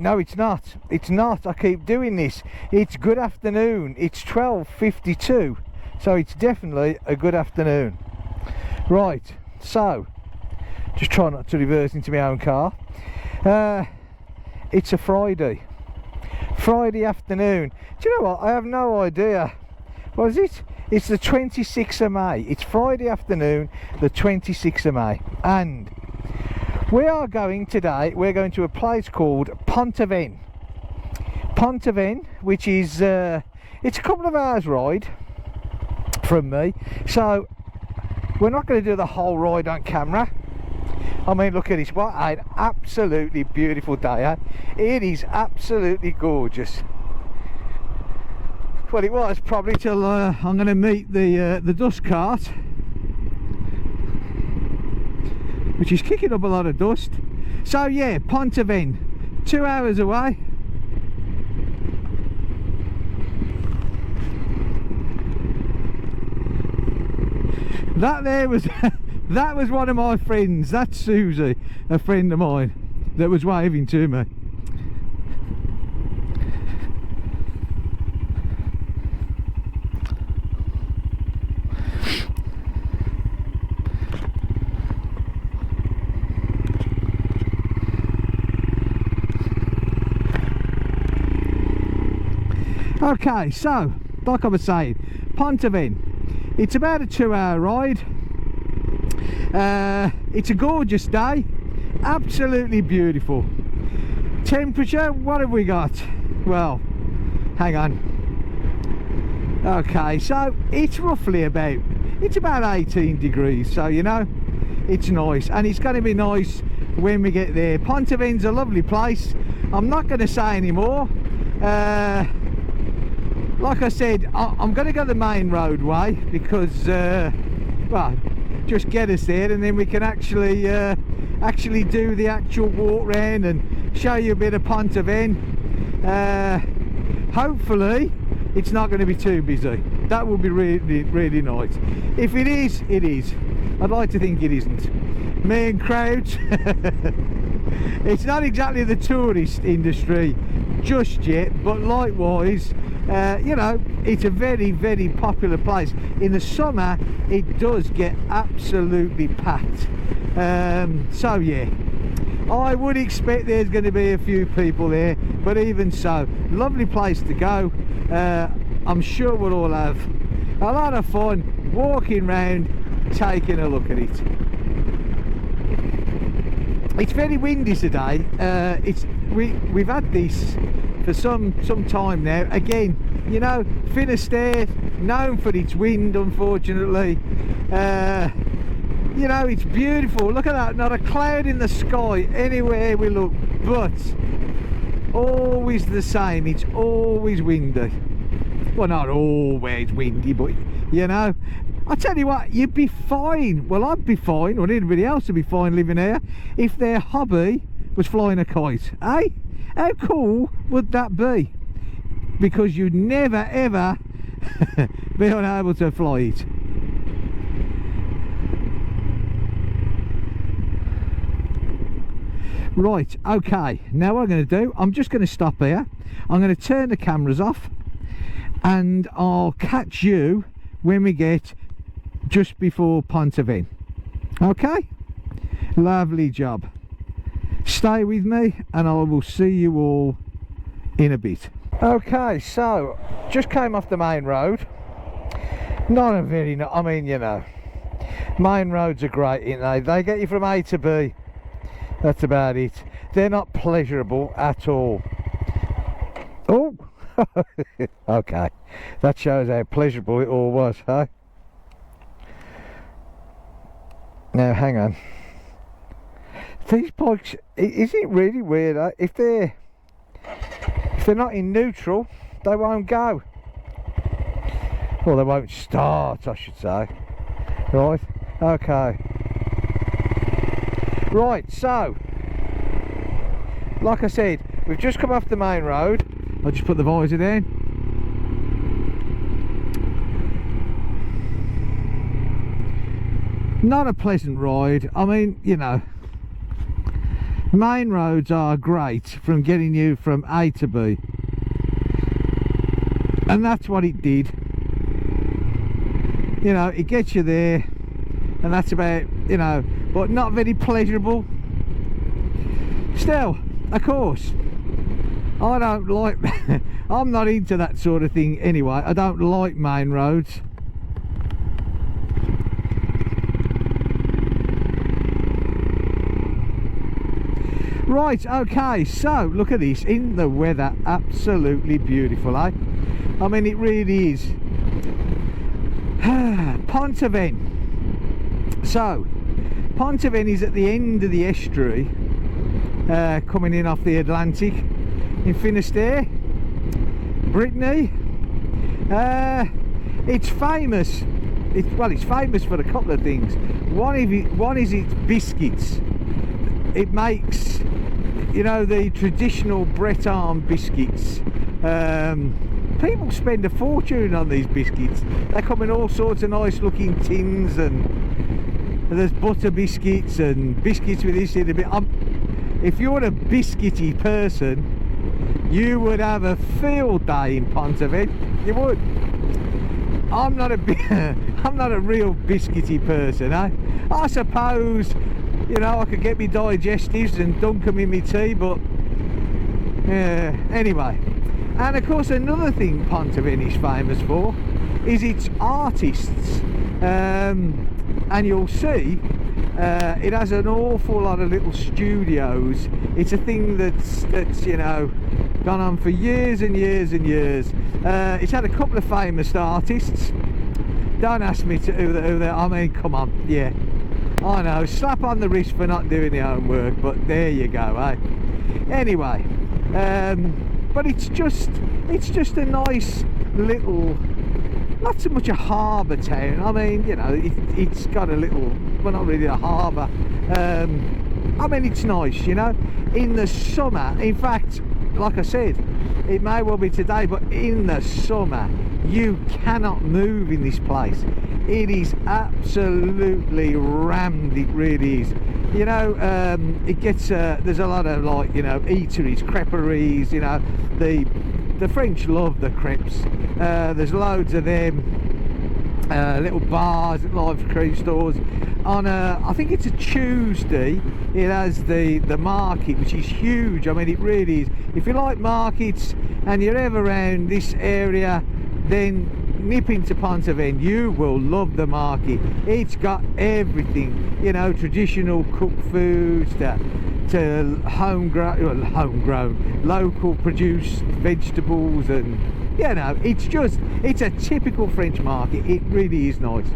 no, it's not. It's not. I keep doing this. It's good afternoon. It's 12:52, so it's definitely a good afternoon. Right, so just try not to reverse into my own car. It's a Friday afternoon. Do you know what? I have no idea. What is it? It's the 26th of May. It's Friday afternoon, the 26th of May, and we are going today. We're going to a place called Pont Aven. Pont Aven, which is it's a couple of hours ride from me. So we're not going to do the whole ride on camera. I mean, look at this. What an absolutely beautiful day, eh? It is absolutely gorgeous. Well, it was probably till I'm going to meet the dust cart, which is kicking up a lot of dust. So yeah, Pont Aven, 2 hours away. That there was that was one of my friends. That's Susie, a friend of mine, that was waving to me. Okay, so like I was saying, Pont Aven, it's about a 2 hour ride. It's a gorgeous day, absolutely beautiful. Temperature, what have we got? Well, hang on. Okay, so it's roughly about 18 degrees, so you know, it's nice, and it's going to be nice when we get there. Pont Aven's a lovely place. I'm not going to say any more. Like I said, I'm going to go the main roadway because, well, just get us there, and then we can actually do the actual walk round and show you a bit of Pont Aven. Hopefully, it's not going to be too busy. That would be really, really nice. If it is, it is. I'd like to think it isn't. Me and Crouch, it's not exactly the tourist industry just yet, but likewise, you know, it's a very, very popular place. In the summer it does get absolutely packed. So yeah, I would expect there's going to be a few people there, but even so, lovely place to go. I'm sure we'll all have a lot of fun walking around, taking a look at it. It's very windy today. We've had this for some time now. Again, you know, Finisterre, known for its wind, unfortunately. You know, it's beautiful. Look at that, not a cloud in the sky anywhere we look, but always the same, it's always windy. Well, not always windy, but you know, I tell you what, you'd be fine. Well, I'd be fine, or anybody else would be fine living here, if their hobby was flying a kite, eh? How cool would that be? Because you'd never ever be unable to fly it. Right, okay, now what I'm going to do, I'm just going to stop here. I'm going to turn the cameras off, and I'll catch you when we get just before Pont Aven. Okay, lovely job. Stay with me and I will see you all in a bit. Okay, so just came off the main road. Not a very, I mean, you know, main roads are great, ain't they? They get you from A to B. That's about it. They're not pleasurable at all. Oh, okay, that shows how pleasurable it all was, huh? Now hang on, these bikes, is it really weird, eh? If they're not in neutral, they won't go. Well, they won't start, I should say. Right, okay. Right, so like I said, we've just come off the main road. I'll just put the visor down. Not a pleasant ride. I mean, you know, Main roads are great from getting you from A to B, and that's what it did. You know, it gets you there, and that's about, you know, but not very pleasurable. Still, of course, I don't like I'm not into that sort of thing anyway. I don't like main roads. Right, okay, so look at this. In the weather, absolutely beautiful, eh? I mean, it really is. Pont Aven. So Pont Aven is at the end of the estuary, coming in off the Atlantic in Finisterre, Brittany. It's famous. It's famous for a couple of things. One is its biscuits. It makes, you know, the traditional Breton biscuits. People spend a fortune on these biscuits. They come in all sorts of nice looking tins, and there's butter biscuits and biscuits with this in a bit. If you're a biscuity person, you would have a field day in Pont Aven. You would. I'm not a real biscuity person, eh? I suppose, you know, I could get me digestives and dunk them in my tea, but anyway. And of course, another thing Pont Aven is famous for is its artists, and you'll see it has an awful lot of little studios. It's a thing that's you know, gone on for years and years and years. It's had a couple of famous artists. Don't ask me who they I mean, come on, yeah, I know, slap on the wrist for not doing your own work, but there you go, eh? Anyway, but it's just a nice little, not so much a harbour town. I mean, you know, it's got a little, well, not really a harbour. I mean, it's nice, you know, in the summer. In fact, like I said, it may well be today, but in the summer you cannot move in this place. It is absolutely rammed, it really is. You know, it gets there's a lot of, like, you know, eateries, creperies, you know, the French love the crepes. There's loads of them, little bars, little ice cream stores. On I think it's a Tuesday, it has the market, which is huge. I mean, it really is. If you like markets and you're ever around this area, then nip into Pont Aven. You will love the market. It's got everything, you know, traditional cooked foods to homegrown, local produced vegetables, and, you know, it's a typical French market. It really is nice.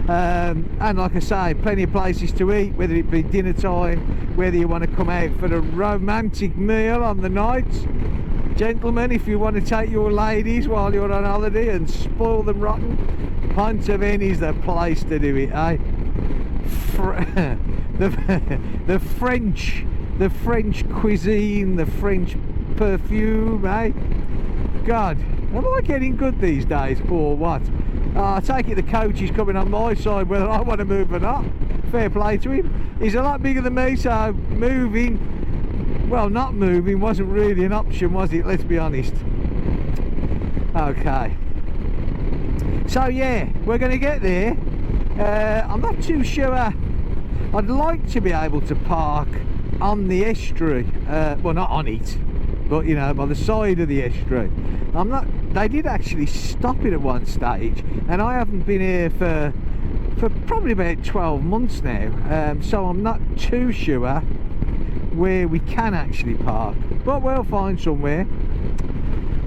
And like I say, plenty of places to eat, whether it be dinner time, whether you want to come out for a romantic meal on the night. Gentlemen, if you want to take your ladies while you're on holiday and spoil them rotten, Pont Aven is the place to do it, eh? The French cuisine, the French perfume, eh? God, am I getting good these days, or what? I take it the coach is coming on my side whether I want to move or not. Fair play to him. He's a lot bigger than me, so moving, well, not moving wasn't really an option, was it? Let's be honest. Okay. So yeah, we're going to get there. I'm not too sure. I'd like to be able to park on the estuary. Well, not on it, but, you know, by the side of the estuary. They did actually stop it at one stage, and I haven't been here for probably about 12 months now, so I'm not too sure where we can actually park, but we'll find somewhere.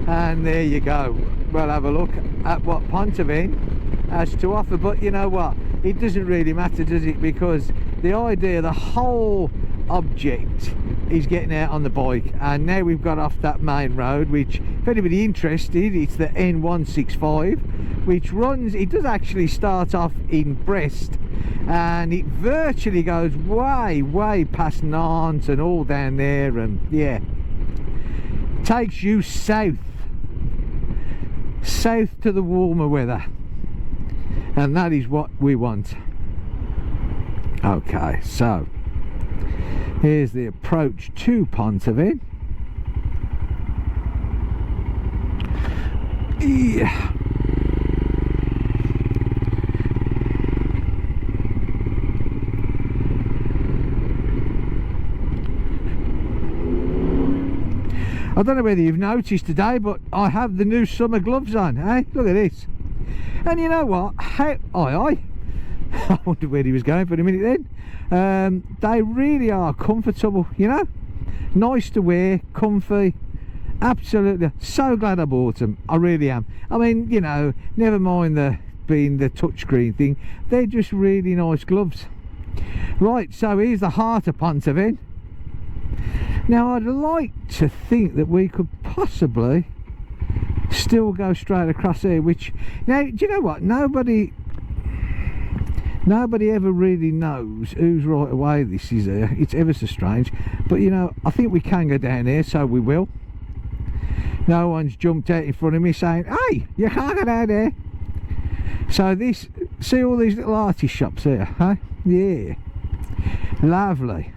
And there you go, we'll have a look at what Pont Aven has to offer. But you know what, it doesn't really matter, does it? Because the idea, the whole object is getting out on the bike. And now we've got off that main road, which, if anybody interested, it's the N165, which runs, it does actually start off in Brest, and it virtually goes way past Nantes and all down there, and yeah, takes you south to the warmer weather, and that is what we want. Okay, so Here's the approach to Pont Aven. Yeah. I don't know whether you've noticed today, but I have the new summer gloves on. Hey, look at this. And you know what? Hey, I wondered where he was going for a minute then. They really are comfortable, you know. Nice to wear, comfy. Absolutely. So glad I bought them. I really am. I mean, you know, never mind being the touchscreen thing. They're just really nice gloves. Right, so here's the heart of Pont Aven. Now I'd like to think that we could possibly still go straight across here, which, now do you know what, nobody ever really knows whose right away this is here. It's ever so strange, but you know, I think we can go down here, so we will. No one's jumped out in front of me saying, hey, you can't go down there. So this, see all these little artist shops here, huh? Yeah, lovely.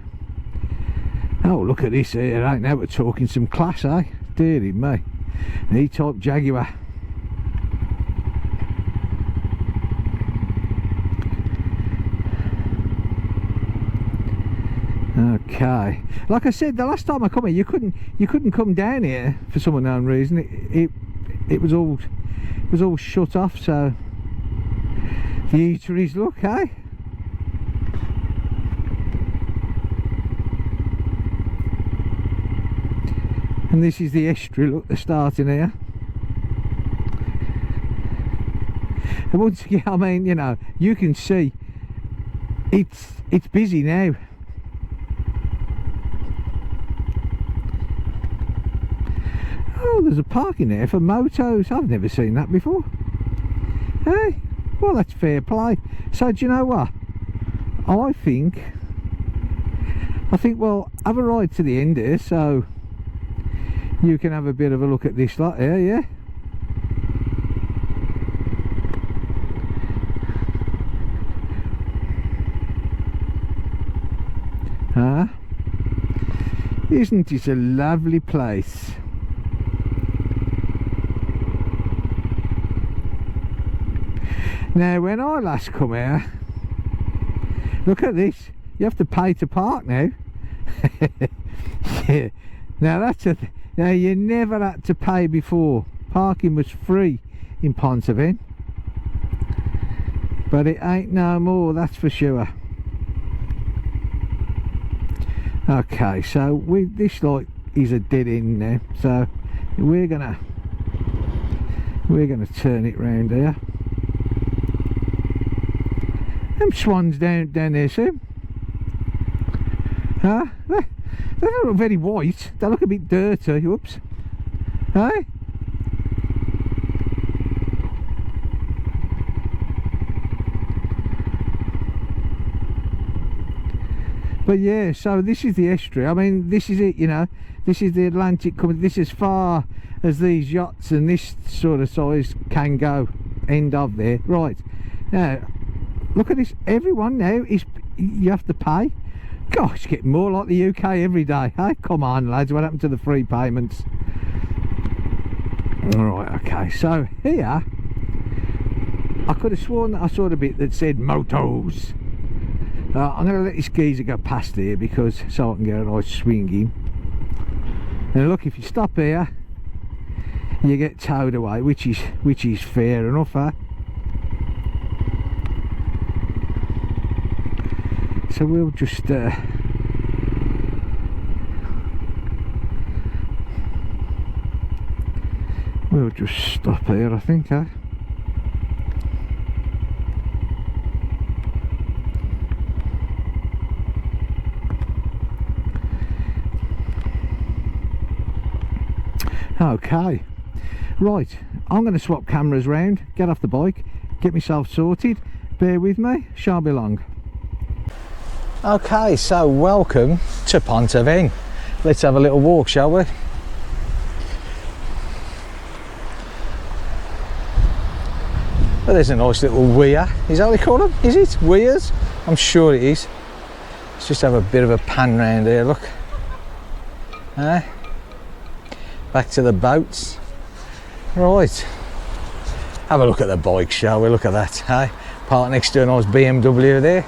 Oh, look at this here, right now we're talking some class, eh? Dearie me. An E-type Jaguar. Okay. Like I said, the last time I come here, you couldn't come down here for some unknown reason. It was all shut off, so the eateries, look, eh? And this is the estuary, look, they're starting here. And once again, I mean, you know, you can see it's busy now. Oh, there's a parking there for motos. I've never seen that before. Hey, well, that's fair play. So do you know what? I think well, have a ride to the end here, so you can have a bit of a look at this lot here, yeah? Huh? Isn't it a lovely place? Now, when I last come here, look at this. You have to pay to park now. Yeah. Now that's a now you never had to pay before. Parking was free in Pont Aven, but it ain't no more, that's for sure. Okay, so this light is a dead end now, so we're gonna turn it round here. Them swans down there, see? Huh? They don't look very white. They look a bit dirty. Whoops. Hey? But yeah, so this is the estuary. I mean, this is it, you know. This is the Atlantic coming. This is as far as these yachts and this sort of size can go. End of there. Right. Now, look at this. Everyone now you have to pay. Gosh, it's getting more like the UK every day. Hey, come on, lads. What happened to the free payments? Alright, okay. So here, I could have sworn that I saw the bit that said motos. I'm going to let this geezer go past here because so I can get a nice swing in. Now look, if you stop here, you get towed away, which is fair enough, huh? So we'll just stop here, I think, huh? Okay, right, I'm going to swap cameras round, get off the bike, get myself sorted. Bear with me, shan't be long. Okay, so welcome to Pont Aven. Let's have a little walk, shall we? Well, there's a nice little weir. Is that what they call them? Is it? Weirs? I'm sure it is. Let's just have a bit of a pan round here, look. Back to the boats. Right. Have a look at the bike, shall we? Look at that, Parked next to a nice BMW there.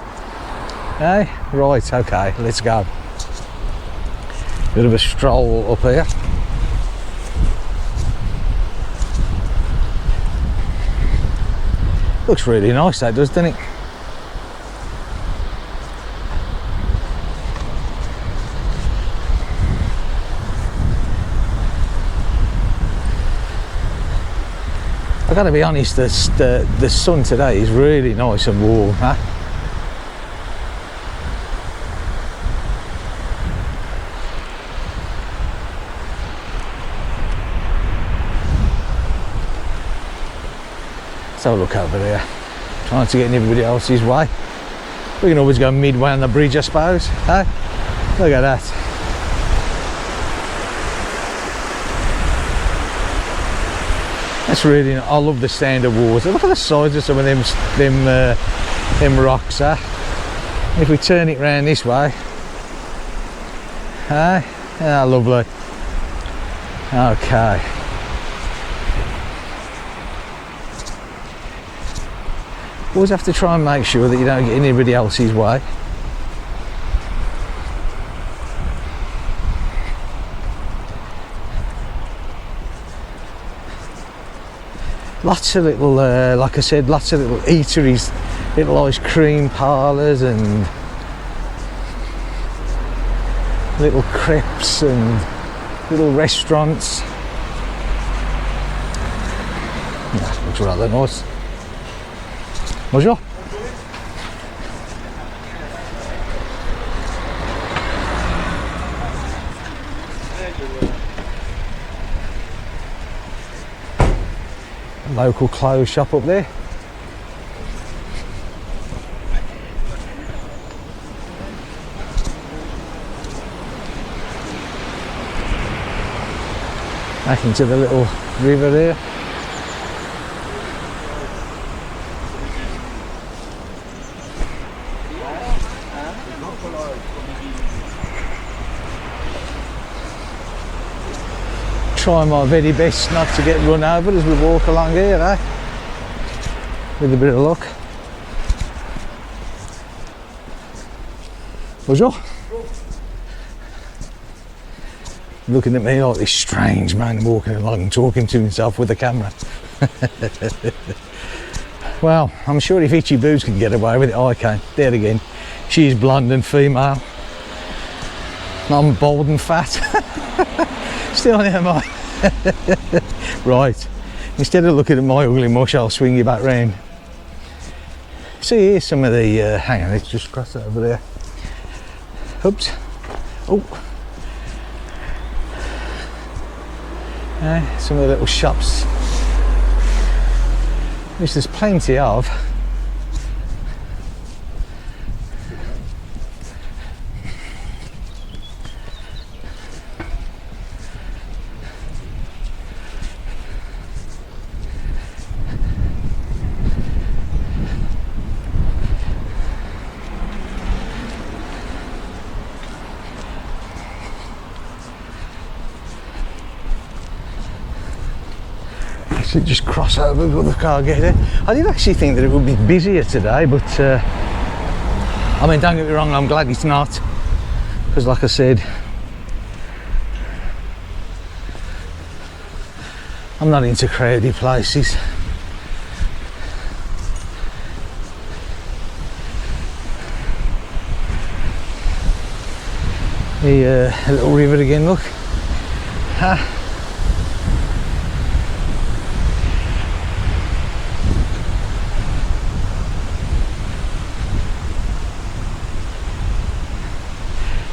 Right, okay, let's go. Bit of a stroll up here. Looks really nice, that does, doesn't it? I've got to be honest, the sun today is really nice and warm, Let's have a look over there. Trying to get in everybody else's way. We can always go midway on the bridge, I suppose. Look at that. That's really, I love the sound of water. Look at the size of some of them rocks. If we turn it round this way, yeah, lovely. Okay. Always have to try and make sure that you don't get in anybody else's way. Lots of little, like I said, lots of little eateries, little ice cream parlours and little crepes and little restaurants. Yeah, looks rather nice. Bonjour. Local clothes shop up there. Back into the little river there. Try my very best not to get run over as we walk along here, with a bit of luck. Bonjour. Looking at me like this strange man walking along and talking to himself with a camera. Well, I'm sure if Itchy Boots can get away with it, I can. There again, she's blonde and female. I'm bald and fat. Still am I. Right, instead of looking at my ugly mush, I'll swing you back round. See, here's some of the, hang on, let's just cross that over there. Oops. Oh. Some of the little shops, which there's plenty of. So just cross over before the car get here. I did actually think that it would be busier today, but I mean, don't get me wrong, I'm glad it's not, because like I said, I'm not into crowded places. The little river again, look.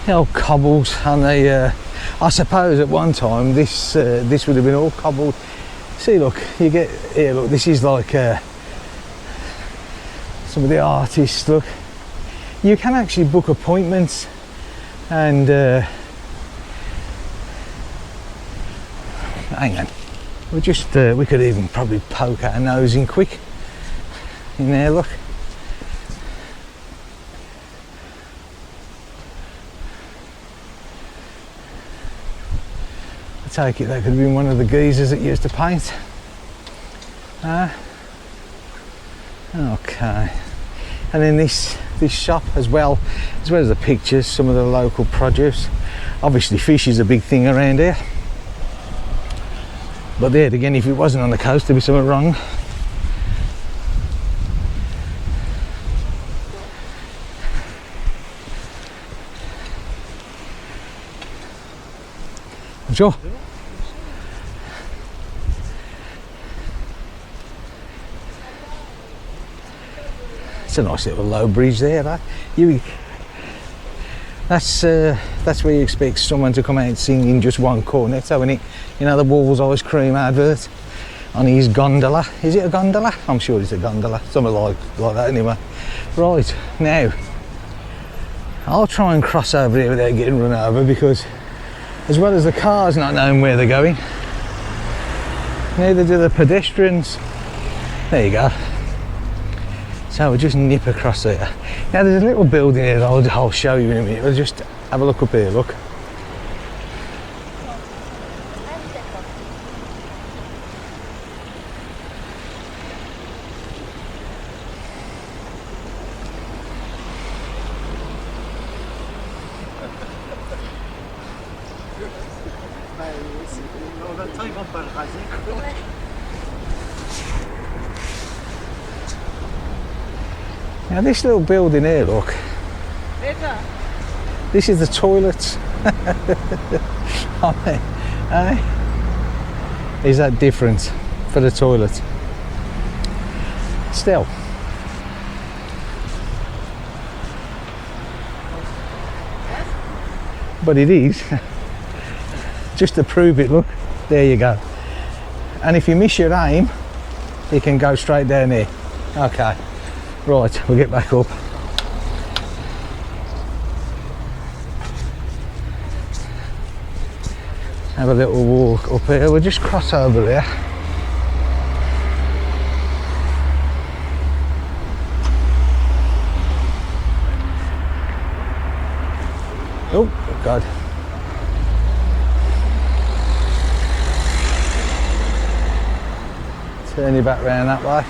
The old cobbles, and they, I suppose at one time this would have been all cobbled. See, look, you get here. Look, this is like some of the artists. Look, you can actually book appointments, and hang on, we could even probably poke our nose in quick in there. Look. take it that could have been one of the geezers that used to paint. Okay. And then this shop as well as the pictures, some of the local produce. Obviously fish is a big thing around here. But there again, if it wasn't on the coast, there'd be something wrong. Sure. It's a nice little low bridge there, right? That's where you expect someone to come out and sing in just one cornetto, isn't it? You know the Walls Ice Cream advert on his gondola. Is it a gondola? I'm sure it's a gondola. Something like that anyway. Right, now I'll try and cross over here without getting run over, because as well as the cars not knowing where they're going, neither do the pedestrians. There you go. So we'll just nip across there. Now there's a little building here that I'll show you in a minute. We'll just have a look up here, look. Now this little building here, look. This is the toilets. Is that different for the toilet? Still. But it is. Just to prove it, look. There you go. And if you miss your aim, you can go straight down here. Okay. Right, we'll get back up. Have a little walk up here. We'll just cross over there. Oh, God. Turn you back round that way.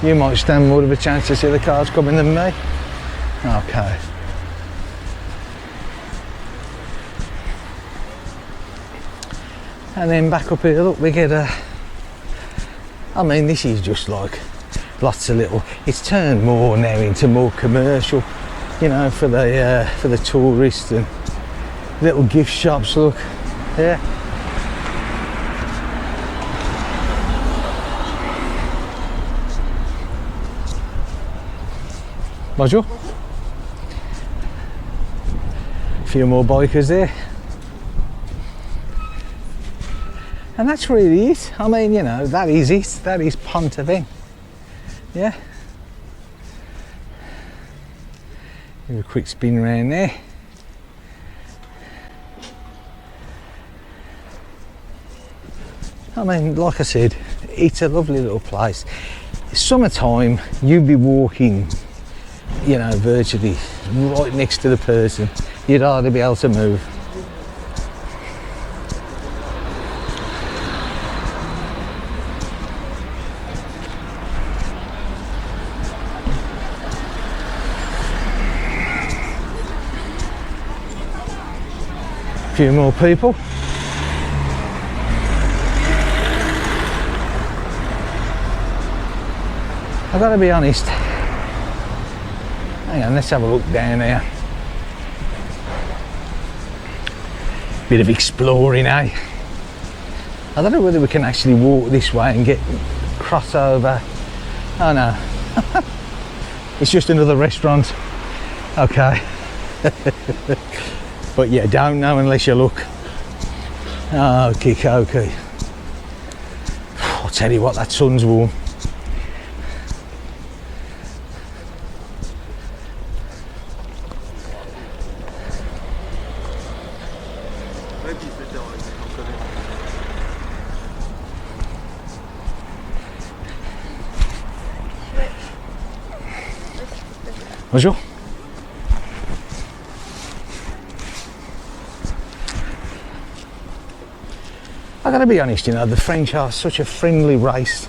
You might stand more of a chance to see the cars coming than me. Okay. And then back up here, look, we get a... I mean, this is just like lots of little... It's turned more now into more commercial, you know, for the tourists, and little gift shops, look. Yeah. Bonjour. A few more bikers there. And that's really it. I mean, you know, that is it. That is Pont Aven. Yeah. Give a quick spin around there. I mean, like I said, it's a lovely little place. Summertime, you'd be walking, you know, virtually right next to the person. You'd hardly be able to move. A few more people. I've got to be honest. Hang on, let's have a look down here. Bit of exploring, eh? I don't know whether we can actually walk this way and get cross over. Oh no. It's just another restaurant. Okay. But yeah, don't know unless you look. Okay. I'll tell you what, that sun's warm. Bonjour. I gotta be honest, you know, the French are such a friendly race.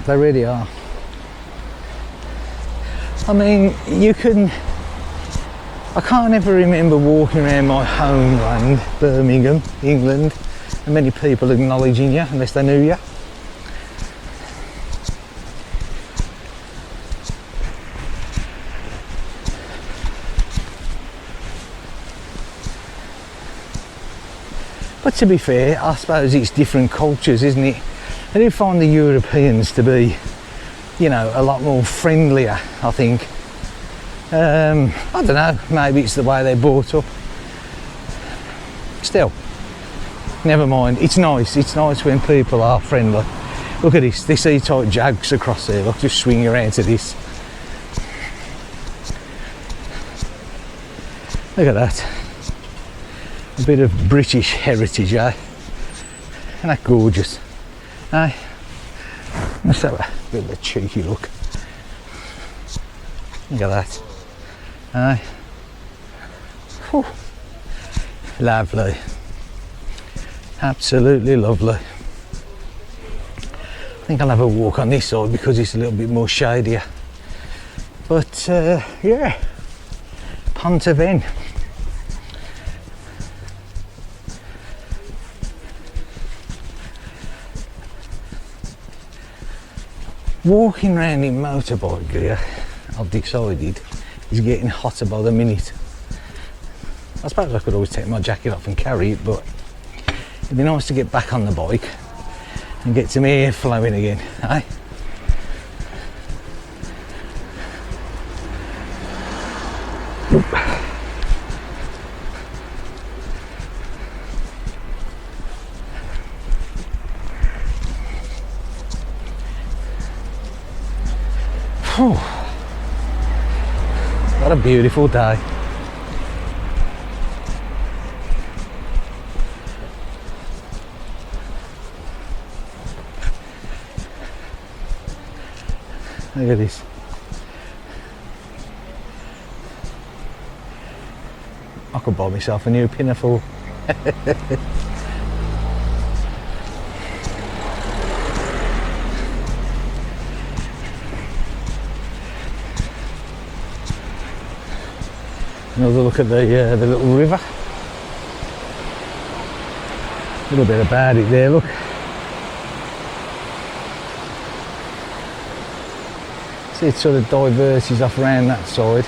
They really are. I mean, I can't ever remember walking around my homeland, Birmingham, England, and many people acknowledging you unless they knew you. But to be fair, I suppose it's different cultures, isn't it? I do find the Europeans to be, you know, a lot more friendlier, I think. I don't know, maybe it's the way they're brought up. Still, never mind, it's nice when people are friendly. Look at this E-type Jags across there, look, just swing around to this. Look at that. A bit of British heritage, eh? Isn't that gorgeous? Eh? Let's have a bit of a cheeky look. Look at that. Eh? Whew. Lovely. Absolutely lovely. I think I'll have a walk on this side because it's a little bit more shadier. But yeah, Pont Aven. Walking around in motorbike gear, I've decided, is getting hotter by the minute. I suppose I could always take my jacket off and carry it, but it'd be nice to get back on the bike and get some air flowing again, eh? Whew. What a beautiful day. Look at this. I could buy myself a new pinafore. Another look at the little river. A little bit about it there, look. See, it sort of diverges off around that side.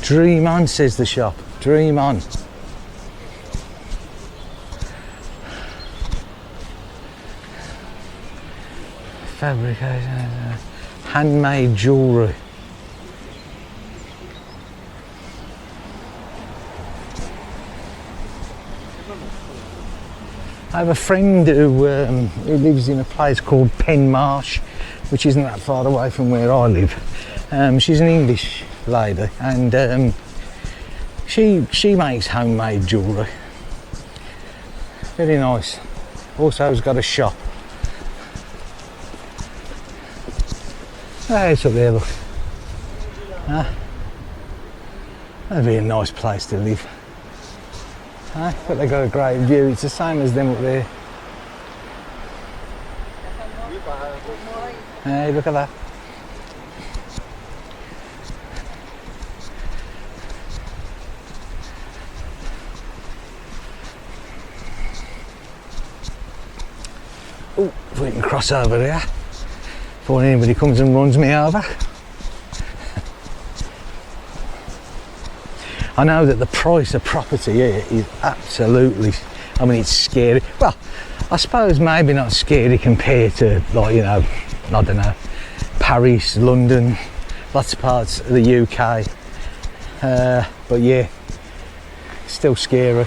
Dream on, says the shop. Dream on. Fabrication, handmade jewellery. I have a friend who lives in a place called Penmarsh, which isn't that far away from where I live. She's an English lady, and she makes homemade jewellery. Very nice. Also has got a shop. Hey, it's up there, look. That'd be a nice place to live. But they got a great view. It's the same as them up there. Hey, look at that. Oh, if we can cross over here before anybody comes and runs me over. I know that the price of property here is absolutely, I mean, it's scary. Well, I suppose maybe not scary compared to, like, you know, I don't know, Paris, London, lots of parts of the UK. But yeah, still scary.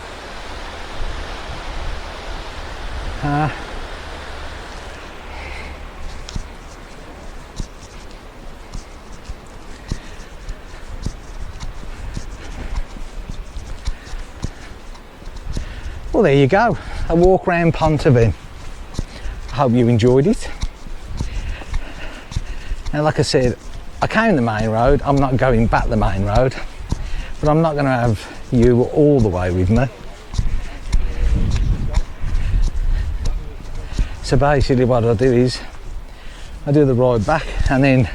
Well, there you go, a walk round Pont Aven. I hope you enjoyed it. Now, like I said, I came the main road. I'm not going back the main road, but I'm not going to have you all the way with me. So basically what I do is I do the ride back, and then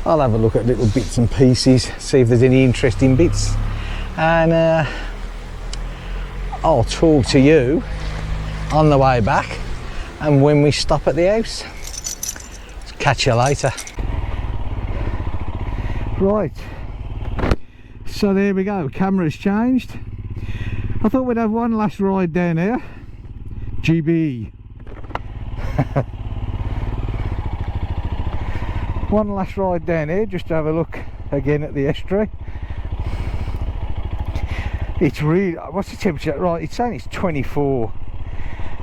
I'll have a look at little bits and pieces, see if there's any interesting bits, and I'll talk to you on the way back and when we stop at the house. Catch you later. Right, so there we go, camera's changed. I thought we'd have one last ride down here. GB. One last ride down here just to have a look again at the estuary. It's really, what's the temperature? Right, it's saying it's 24,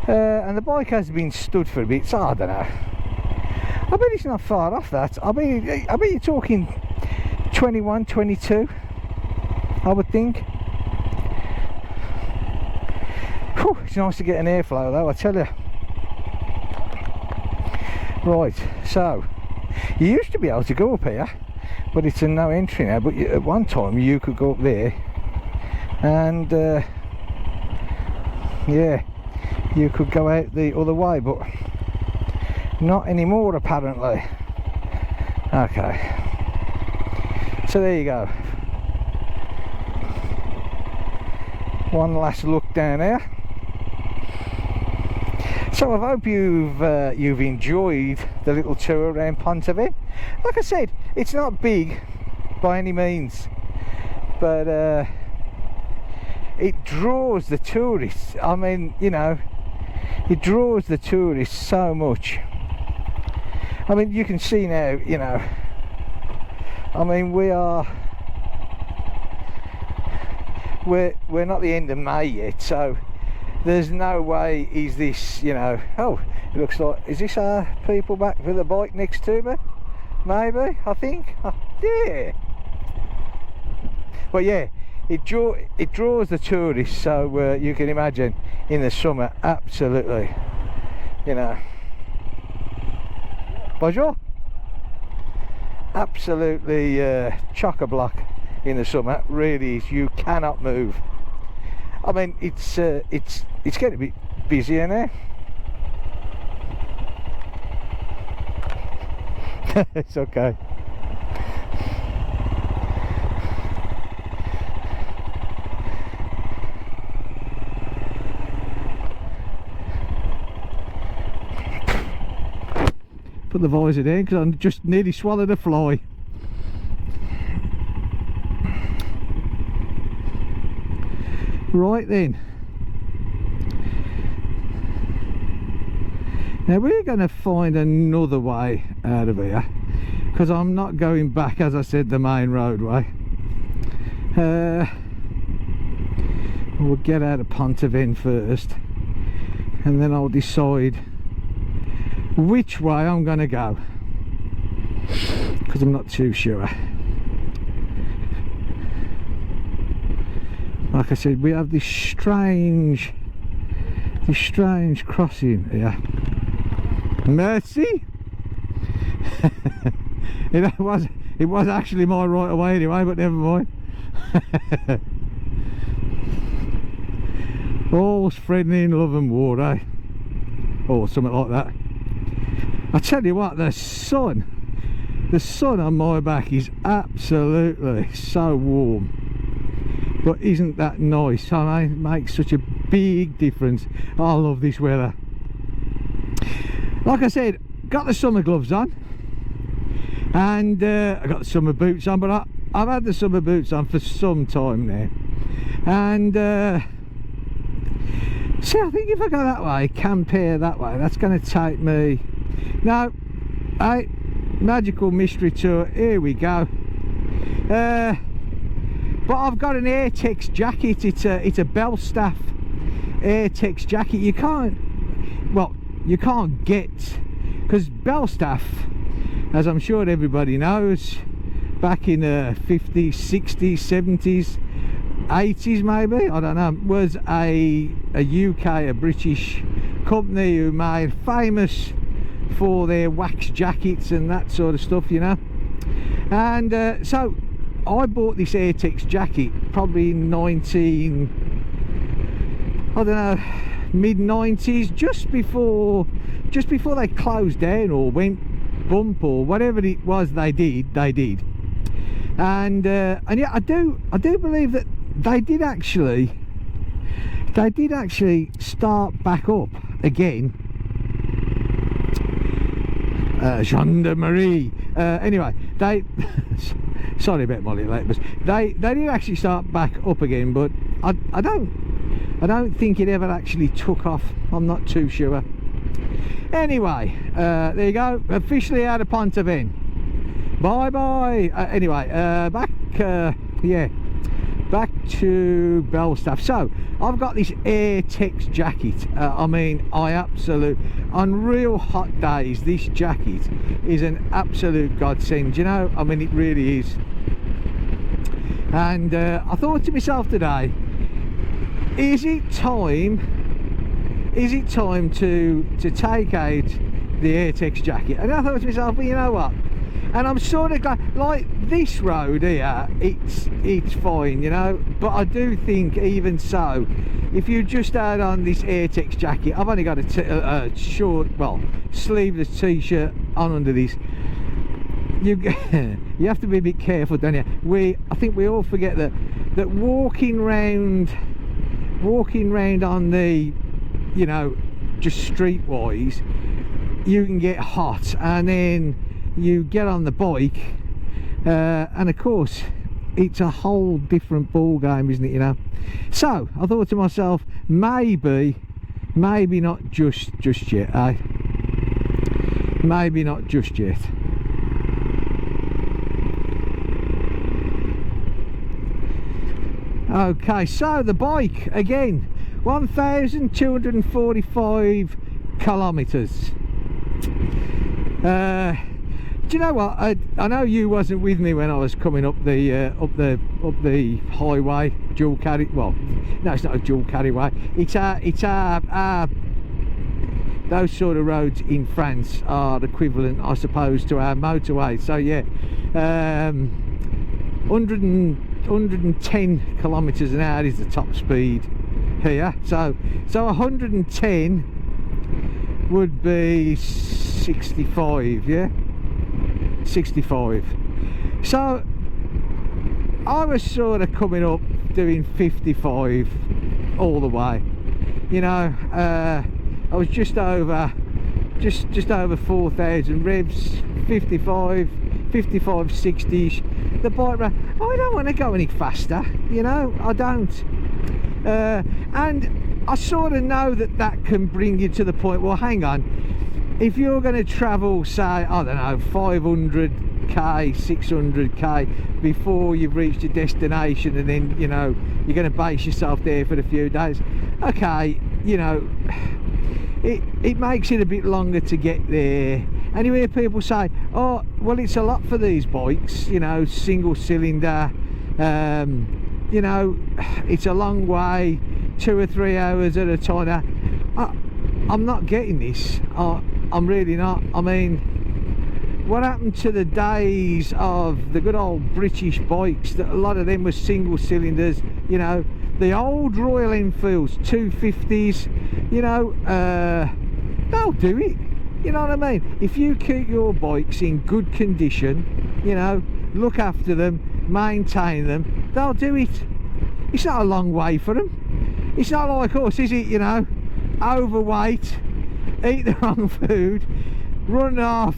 and the bike has been stood for a bit, so I don't know. I bet it's not far off that. I bet you're talking 21, 22, I would think. Whew, it's nice to get an airflow though, I tell you. Right, so you used to be able to go up here, but it's a no entry now. But at one time you could go up there, and yeah, you could go out the other way, but not anymore apparently. Okay, so there you go. One last look down here. So I hope you've enjoyed the little tour around Pont Aven. Like I said, it's not big by any means, but it draws the tourists. I mean, you know, it draws the tourists so much. I mean, you can see now, you know, I mean, we're not the end of May yet, so there's no way is this, you know, oh, it looks like, is this our people back with the bike next to me? Maybe, I think. Oh, yeah. But yeah, it draws the tourists, so you can imagine in the summer, absolutely, you know. Bonjour. Absolutely chock-a-block in the summer, really is. You cannot move. I mean, it's getting a bit busier now. It's okay. Put the visor in because I just nearly swallowed a fly. Right then, now we're going to find another way out of here, because I'm not going back, as I said, the main roadway. We'll get out of Pont Aven first, and then I'll decide which way I'm going to go, because I'm not too sure. Like I said, we have this strange crossing here. Mercy. it was actually my right of way anyway, but never mind. All's friendly in love and war, eh? Or something like that. I tell you what, the sun on my back is absolutely so warm. But isn't that nice? I mean, it makes such a big difference. I love this weather. Like I said, got the summer gloves on, and I got the summer boots on, but I've had the summer boots on for some time now. And see, I think if I go that way, compare that way, that's going to take me. Now, hey, magical mystery tour, here we go. But I've got an Airtex jacket. It's a Belstaff Airtex jacket. You can't get, because Belstaff, as I'm sure everybody knows, back in the 50s, 60s, 70s, 80s maybe, I don't know, was a UK, a British company who made famous for their wax jackets and that sort of stuff, you know. And so I bought this Airtex jacket probably in mid-90s, just before they closed down or went bump or whatever it was they did. And yeah, I do believe that they did actually start back up again. Gendarmerie. Anyway, they sorry about my little but they did actually start back up again, but I don't think it ever actually took off. I'm not too sure. Anyway, there you go, officially out of Pont Aven. Bye bye. Anyway, back to Belstaff. So I've got this Airtex jacket. I mean, on real hot days, this jacket is an absolute godsend, you know. I mean, it really is. And I thought to myself today, is it time to take out the Airtex jacket? And I thought to myself, well, you know what, and I'm sort of glad, like this road here, it's fine, you know, but I do think even so, if you just had on this Airtex jacket, I've only got a short, well, sleeveless t-shirt on under this, you have to be a bit careful, don't you? I think we all forget that walking round on the, you know, just streetwise, you can get hot, and then you get on the bike, and of course it's a whole different ball game, isn't it, you know? So I thought to myself, maybe not just yet, eh? Maybe not just yet. Okay, so the bike again, 1,245 kilometers. Do you know what? I know you wasn't with me when I was coming up the highway, dual carry. Well, no, it's not a dual carriageway. It's our those sort of roads in France are equivalent, I suppose, to our motorway. So yeah, 110 kilometers an hour is the top speed here. So 110 would be 65, yeah, 65. So I was sort of coming up doing 55 all the way, you know. I was just over 4,000 revs, 55, 60. The bike ran. I don't want to go any faster, you know, I don't. And I sort of know that can bring you to the point, well, hang on, if you're going to travel, say, I don't know, 500k, 600k before you've reached your destination, and then, you know, you're going to base yourself there for a few days, okay, you know, it makes it a bit longer to get there. And you hear people say, oh, well, it's a lot for these bikes, you know, single cylinder, you know, it's a long way, 2 or 3 hours at a time. I'm not getting this. I'm really not. I mean, what happened to the days of the good old British bikes? That a lot of them were single cylinders, you know, the old Royal Enfields 250s, you know, they'll do it. You know what I mean? If you keep your bikes in good condition, you know, look after them, maintain them, they'll do it. It's not a long way for them. It's not like us, is it? You know, overweight, eat the wrong food, run a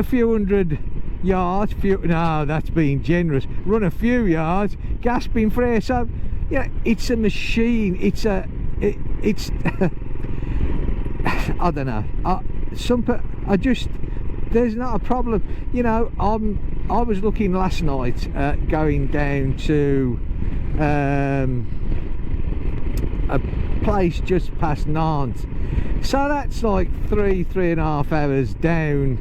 few hundred yards, no, that's being generous, run a few yards, gasping for air. So, you know, it's a machine. It's I don't know. There's not a problem. You know, I was looking last night at going down to a place just past Nantes. So that's like 3.5 hours down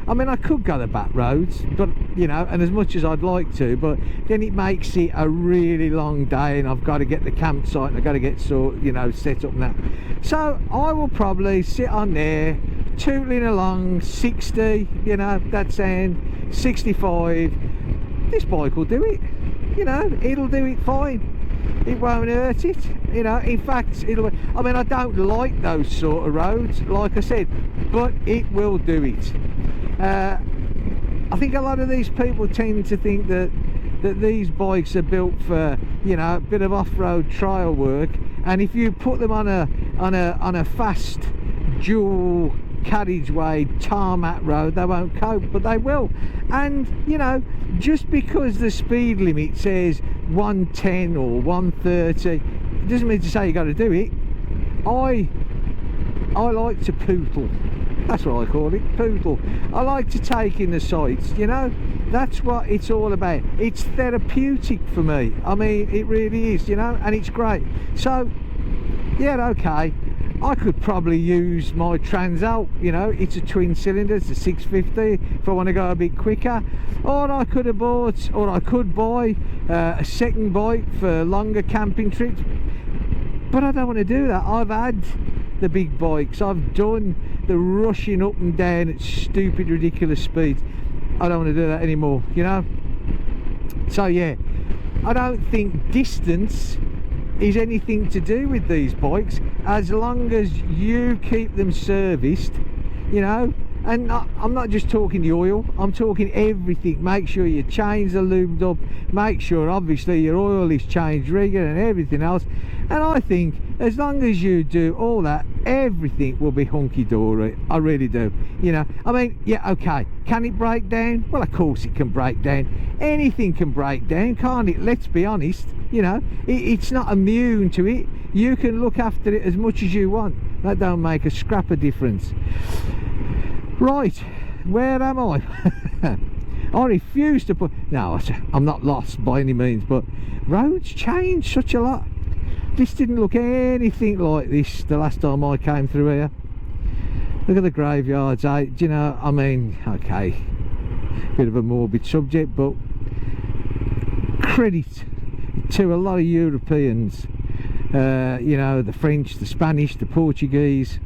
I mean, I could go the back roads, but you know, and as much as I'd like to, but then it makes it a really long day, and I've got to get the campsite and I've got to get you know, set up now. So I will probably sit on there tootling along 60, you know, that's saying 65. This bike will do it, you know, it'll do it fine. It won't hurt it, you know. In fact, I mean, I don't like those sort of roads, like I said, but it will do it. I think a lot of these people tend to think that these bikes are built for, you know, a bit of off-road trial work, and if you put them on a fast dual carriageway tarmac road, they won't cope, but they will. And you know, just because the speed limit says 110 or 130, it doesn't mean to say you got to do it. I like to pootle. That's what I call it, pootle. I like to take in the sights, you know. That's what it's all about. It's therapeutic for me. I mean, it really is, you know, and it's great. So yeah, okay, I could probably use my Transalp, you know, it's a twin cylinder, it's a 650 if I want to go a bit quicker. Or I could have bought, or I could buy a second bike for longer camping trips, but I don't want to do that. I've had the big bikes, I've done the rushing up and down at stupid ridiculous speeds. I don't want to do that anymore, you know. So yeah, I don't think distance is anything to do with these bikes, as long as you keep them serviced, you know. And I'm not just talking the oil, I'm talking everything. Make sure your chains are lubed up, make sure obviously your oil is changed regular and everything else. And I think as long as you do all that, everything will be hunky-dory. I really do, you know. I mean, yeah, okay, can it break down? Well, of course it can break down. Anything can break down, can't it? Let's be honest, you know. It's not immune to it. You can look after it as much as you want. That don't make a scrap of difference. Right, where am I? I refuse to put... No, I'm not lost by any means, but roads change such a lot. This didn't look anything like this the last time I came through here. Look at the graveyards, do you know, I mean, okay, bit of a morbid subject, but credit to a lot of Europeans, you know, the French, the Spanish, the Portuguese.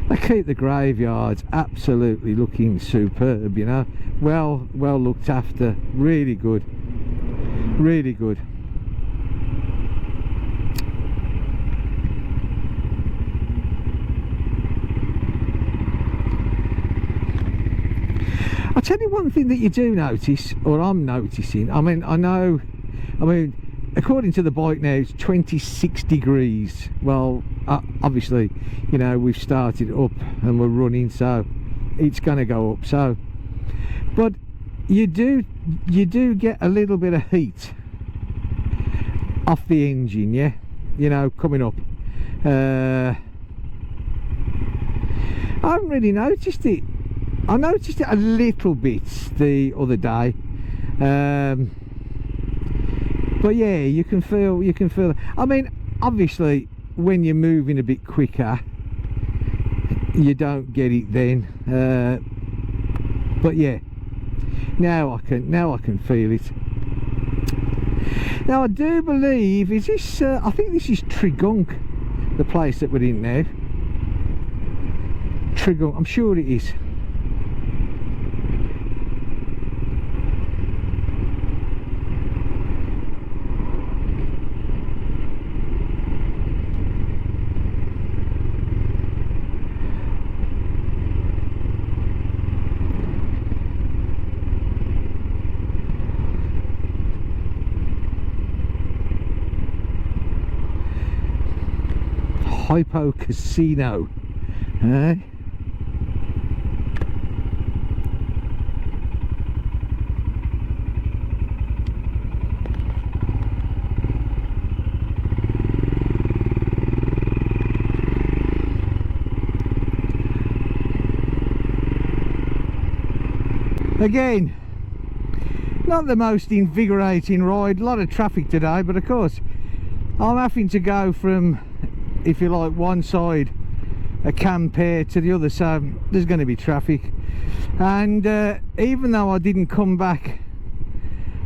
They keep the graveyards absolutely looking superb, you know. Well looked after, really good, really good. I'll tell you one thing that you do notice, or I'm noticing. I mean, according to the bike now, it's 26 degrees. Well, obviously, you know, we've started up and we're running, so it's going to go up. So, but you do get a little bit of heat off the engine, yeah. You know, coming up. I haven't really noticed it. I noticed it a little bit the other day, but yeah, you can feel. I mean, obviously, when you're moving a bit quicker, you don't get it then. But yeah, now I can feel it. Now I do believe, is this? I think this is Trigunk, the place that we're in now. Trigunk, I'm sure it is. Hypo Casino, eh? Again, not the most invigorating ride, a lot of traffic today, but of course I'm having to go from, if you like, one side a camp here to the other, so there's going to be traffic. And even though I didn't come back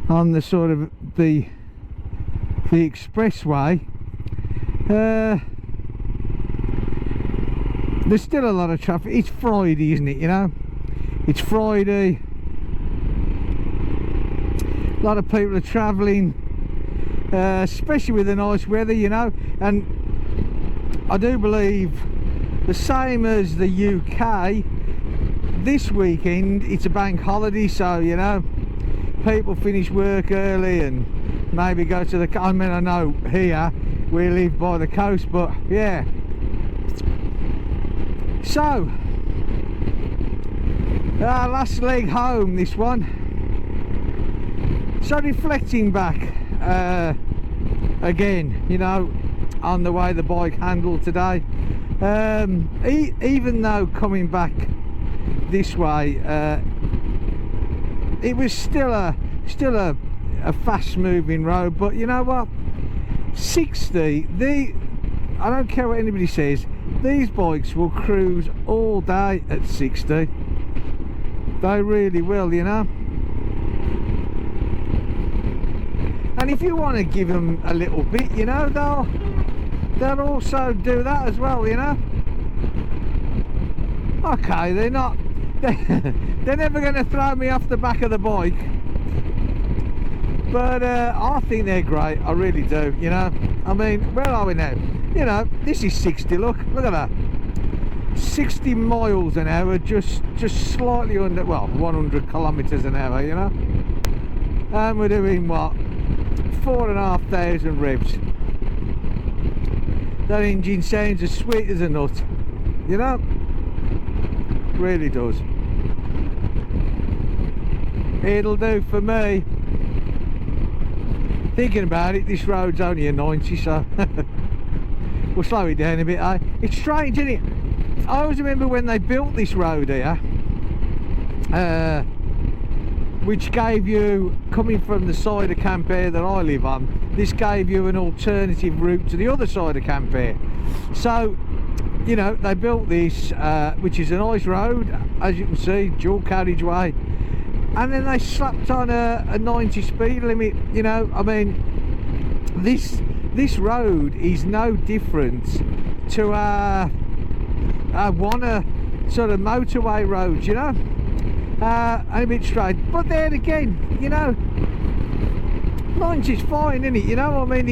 on the sort of the expressway, there's still a lot of traffic. It's Friday, isn't it? You know, it's Friday. A lot of people are travelling, especially with the nice weather, you know. And I do believe the same as the UK, this weekend it's a bank holiday, so you know, people finish work early and maybe go to the, I mean, I know here we live by the coast, but yeah. So last leg home, this one. So reflecting back again, you know, on the way the bike handled today, even though coming back this way, it was still a fast moving road. But you know what, 60, I don't care what anybody says, these bikes will cruise all day at 60. They really will, you know. And if you want to give them a little bit, you know, they'll also do that as well, you know. Okay, they're never going to throw me off the back of the bike, but I think they're great. I really do, you know. I mean, where are we now? You know, this is 60. Look at that. 60 miles an hour, just slightly under, well, 100 kilometers an hour, you know. And we're doing what, 4,500 revs. That engine sounds as sweet as a nut, you know. Really does. It'll do for me. Thinking about it, this road's only a 90, so we'll slow it down a bit, eh? It's strange, isn't it? I always remember when they built this road here, which gave you, coming from the side of Campere that I live on, this gave you an alternative route to the other side of Campere. So, you know, they built this, which is a nice road, as you can see, dual carriageway, and then they slapped on a 90 speed limit, you know. I mean, this road is no different to one sort of motorway roads, you know. And a bit straight, but then again, you know, 90's fine, isn't it? You know, I mean,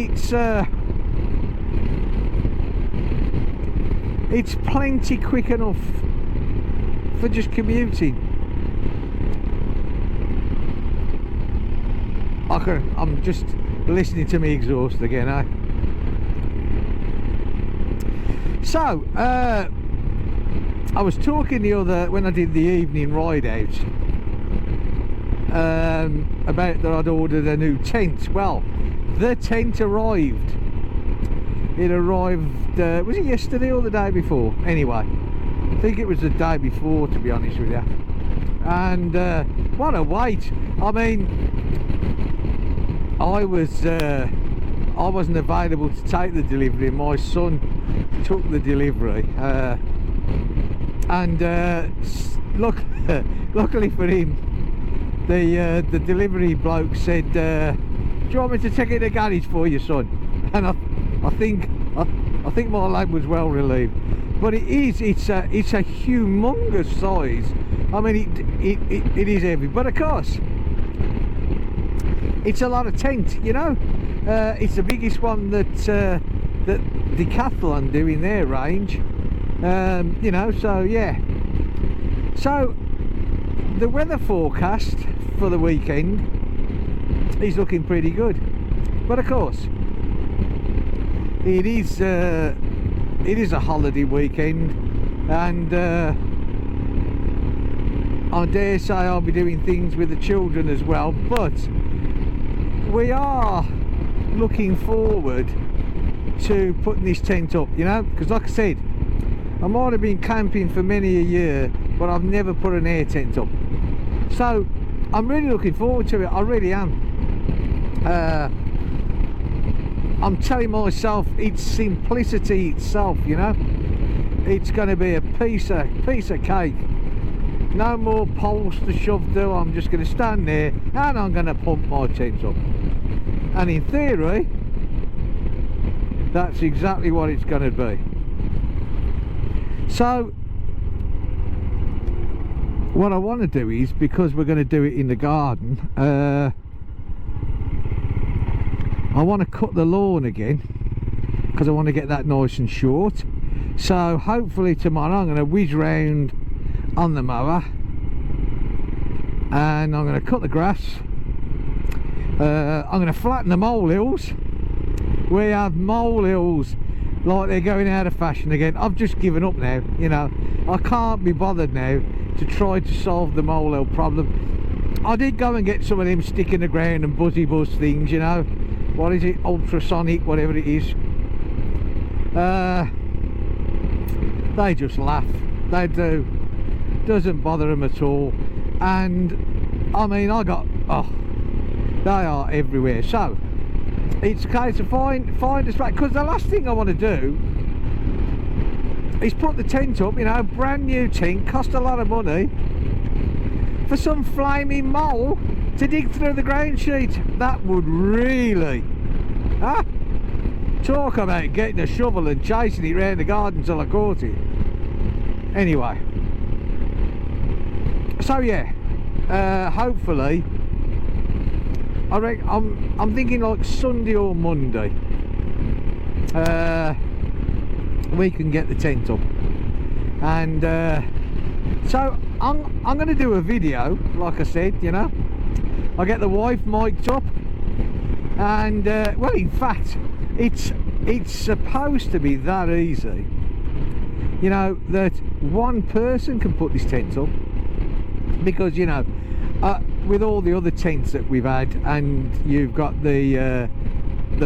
it's plenty quick enough for just commuting. I'm just listening to me exhaust again, eh? So I was talking when I did the evening ride out, about that I'd ordered a new tent. Well, the tent arrived. It arrived, was it yesterday or the day before? Anyway, I think it was the day before, to be honest with you. And what a wait. I mean, I wasn't available to take the delivery. My son took the delivery. And luckily for him, the delivery bloke said, do you want me to take it to the garage for you, son? And I think my lad was well relieved. But it's a humongous size. I mean, it is heavy, but of course it's a lot of tent, you know. It's the biggest one that Decathlon do in their range. You know, so yeah. So the weather forecast for the weekend is looking pretty good, but of course it is a holiday weekend, and I dare say I'll be doing things with the children as well, but we are looking forward to putting this tent up, you know, because like I said, I might have been camping for many a year, but I've never put an air tent up. So I'm really looking forward to it. I really am. I'm telling myself it's simplicity itself, you know. It's going to be a piece of cake. no more poles to shove to. I'm just going to stand there and I'm going to pump my tent up. And in theory, that's exactly what it's going to be. So what I want to do is, because we're going to do it in the garden, I want to cut the lawn again, because I want to get that nice and short. So hopefully tomorrow I'm going to whiz round on the mower and I'm going to cut the grass. I'm going to flatten the molehills. We have molehills like they're going out of fashion again. I've just given up now, you know. I can't be bothered now to try to solve the molehill problem. I did go and get some of them stick in the ground and buzzy buzz things, you know. What is it? Ultrasonic, whatever it is. They just laugh. They do. Doesn't bother them at all. And I mean, I got, oh, they are everywhere. So it's a case of find a spot, because the last thing I want to do is put the tent up, you know, brand new tent, cost a lot of money, for some flaming mole to dig through the ground sheet. That would really, huh? Talk about getting a shovel and chasing it around the garden till I caught it. Anyway, so yeah, hopefully, I reckon I'm thinking like Sunday or Monday, we can get the tent up. And so I'm going to do a video, like I said, you know. I get the wife mic'd up, and well, in fact, it's supposed to be that easy, you know, that one person can put this tent up. Because, you know, with all the other tents that we've had, and you've got the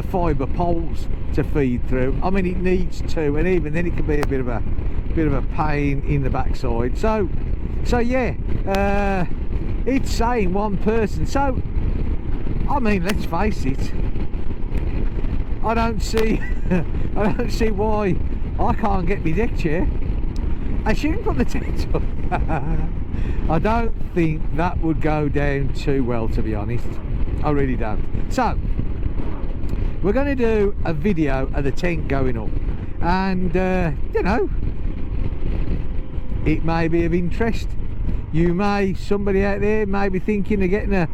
fibre poles to feed through, I mean, it needs two, and even then it can be a bit of a pain in the backside. So yeah, it's saying one person. So I mean, let's face it, I don't see why I can't get my deck chair and she can put the tent up. I don't think that would go down too well, to be honest. I really don't. So we're going to do a video of the tent going up, and you know, it may be of interest. Somebody out there may be thinking of getting a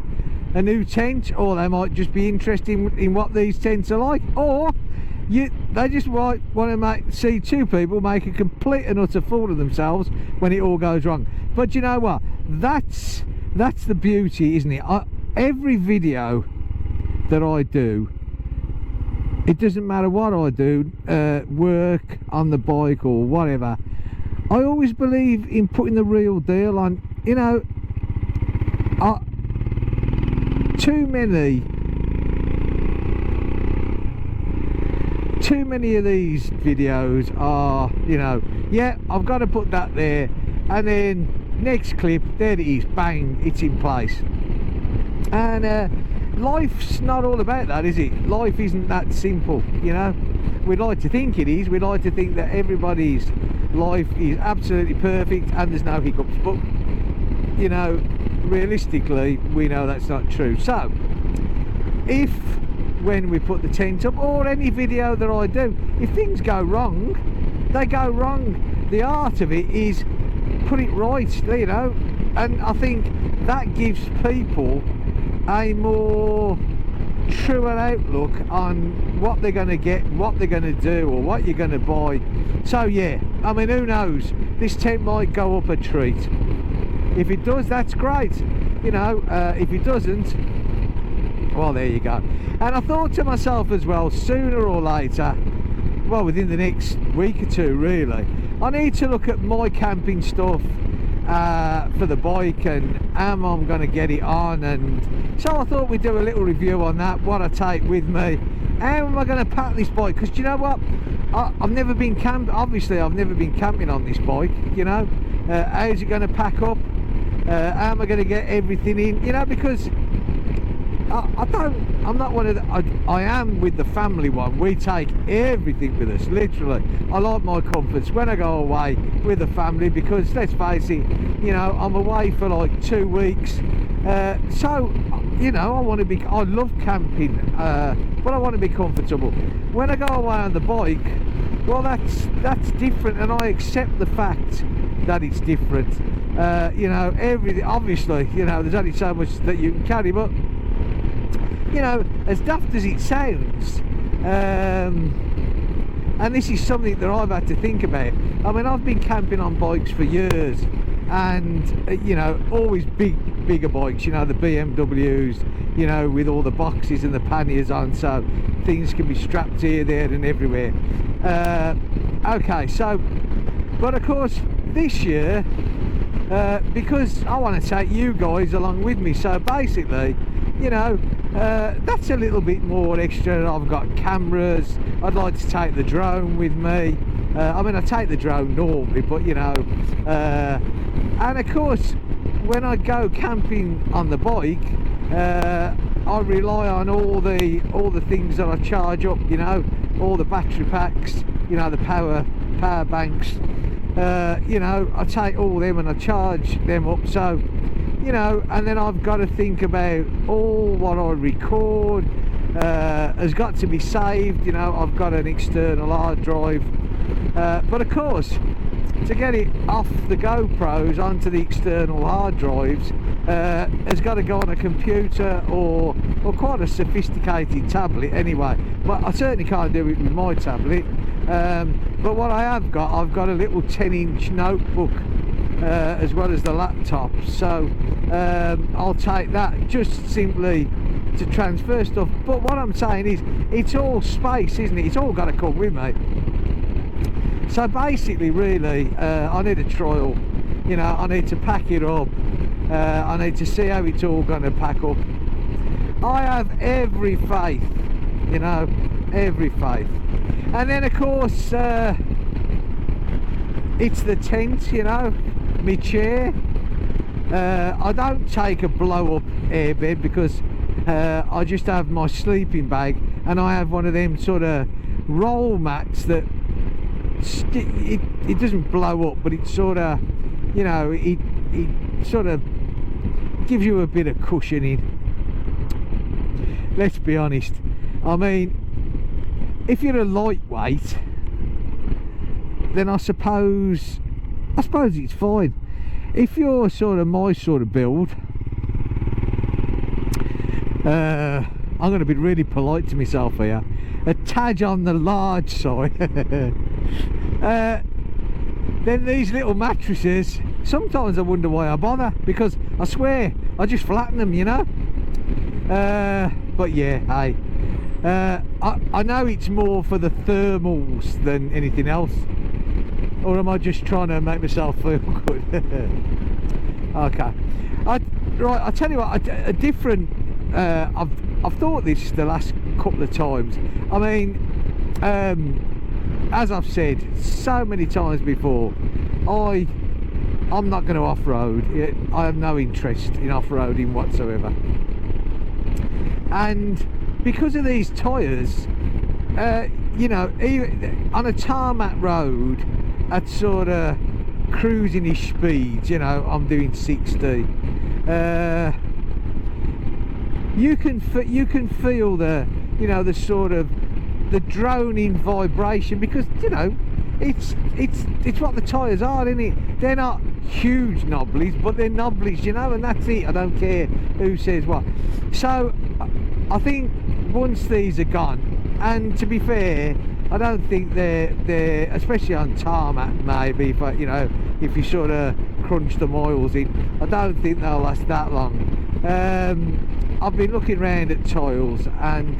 new tent, or they might just be interested in what these tents are like, or they just want to see two people make a complete and utter fool of themselves when it all goes wrong. But you know what? That's the beauty, isn't it? Every video that I do, it doesn't matter what I do, work on the bike or whatever, I always believe in putting the real deal on. You know, too many of these videos are, you know, yeah, I've got to put that there, and then next clip, there it is, bang, it's in place. And life's not all about that, is it? Life isn't that simple, you know. We'd like to think it is. We'd like to think that everybody's life is absolutely perfect and there's no hiccups, but you know, realistically, we know that's not true. So if, when we put the tent up, or any video that I do, if things go wrong, they go wrong. The art of it is put it right, you know. And I think that gives people a more truer outlook on what they're going to get, what they're going to do, or what you're going to buy. So yeah, I mean, who knows, this tent might go up a treat. If it does, that's great, you know. If it doesn't, well, there you go. And I thought to myself as well, sooner or later, well, within the next week or two really, I need to look at my camping stuff for the bike and how I'm going to get it on. And so I thought we'd do a little review on that, what I take with me, how am I going to pack this bike, because do you know what, I've never been obviously I've never been camping on this bike, you know. How's it going to pack up, how am I going to get everything in, you know, because I I'm not one of the, I am with the family one. We take everything with us, literally. I like my comforts when I go away with the family, because let's face it, you know, I'm away for like 2 weeks, so you know, I love camping, but I want to be comfortable. When I go away on the bike, well, that's different, and I accept the fact that it's different. You know, everything, obviously, you know, there's only so much that you can carry, but you know, as daft as it sounds, and this is something that I've had to think about. I mean, I've been camping on bikes for years, and you know, always bigger bikes, you know, the BMWs, you know, with all the boxes and the panniers on, so things can be strapped here, there and everywhere. Okay, so, but of course this year, because I want to take you guys along with me, so basically, you know, that's a little bit more extra. I've got cameras. I'd like to take the drone with me. I mean, I take the drone normally, but you know, and of course when I go camping on the bike, I rely on all the things that I charge up, you know, all the battery packs, you know, the power banks, you know, I take all them and I charge them up, so you know, and then I've got to think about all what I record has got to be saved, you know. I've got an external hard drive, but of course to get it off the GoPros onto the external hard drives has got to go on a computer or quite a sophisticated tablet anyway. But I certainly can't do it with my tablet, but what I've got a little 10-inch notebook as well as the laptop, so I'll take that just simply to transfer stuff. But what I'm saying is, it's all space, isn't it? It's all got to come with me. So basically, really, I need a trial, you know, I need to pack it up, I need to see how it's all going to pack up. I have every faith, you know, every faith. And then of course, it's the tent, you know, my chair. I don't take a blow up airbed because I just have my sleeping bag, and I have one of them sort of roll mats that it doesn't blow up, but it sort of, you know, it sort of gives you a bit of cushioning. Let's be honest, I mean, if you're a lightweight, then I suppose it's fine. If you're sort of my sort of build, I'm going to be really polite to myself here, a tad on the large side, then these little mattresses, sometimes I wonder why I bother, because I swear I just flatten them, you know. But yeah, hey, I know it's more for the thermals than anything else, or am I just trying to make myself feel good? Okay, right, I tell you what, a different, I've thought this the last couple of times. I mean, as I've said so many times before, I'm not going to off-road. I have no interest in off-roading whatsoever, and because of these tyres, you know, even on a tarmac road at sort of cruising-ish speeds, you know, I'm doing 60, you can feel the, you know, the sort of the droning vibration, because you know it's what the tyres are, isn't it? They're not huge knobblies, but they're knobblies, you know, and that's it. I don't care who says what. So I think once these are gone, and to be fair, I don't think they're especially on tarmac, maybe, but you know, if you sort of crunch the oils in, I don't think they'll last that long. I've been looking around at tiles and